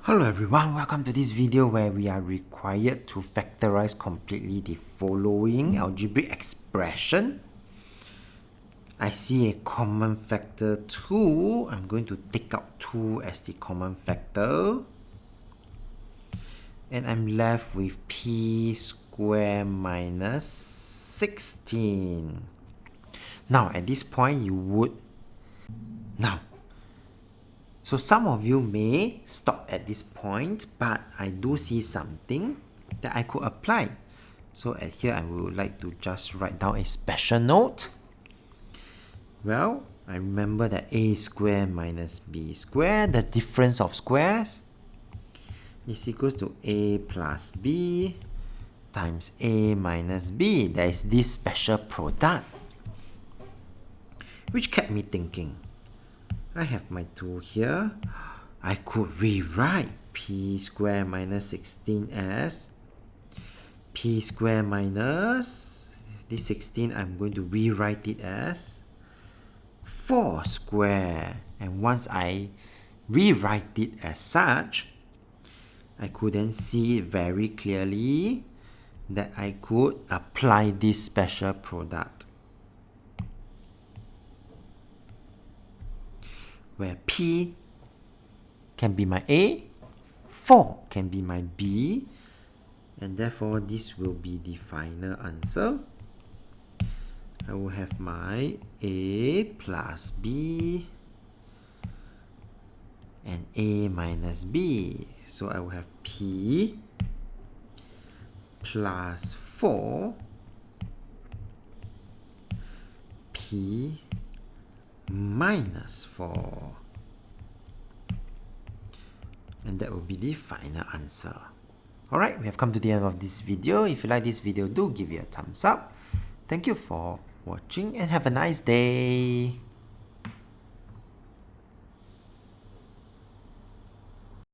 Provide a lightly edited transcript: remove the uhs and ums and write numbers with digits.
Hello everyone, welcome to this video where we are required to factorize completely the following algebraic expression. I see a common factor 2. I'm going to take out 2 as the common factor. And I'm left with p squared minus 16. Now at this point So some of you may stop at this point, but I do see something that I could apply. So at here, I would like to just write down a special note. Well, I remember that a squared minus b squared, the difference of squares, is equals to a plus b times a minus b. There is this special product, which kept me thinking. I have my 2 here. I could rewrite p squared minus 16 as p squared minus this 16. I'm going to rewrite it as 4 squared. And once I rewrite it as such, I could then see very clearly that I could apply this special product, where p can be my a, 4 can be my b, and therefore this will be the final answer. I will have my a plus b and a minus b. So I will have p plus 4, p minus 4, and that will be the final answer. Alright, we have come to the end of this video. If you like this video, do give it a thumbs up. Thank you for watching and have a nice day.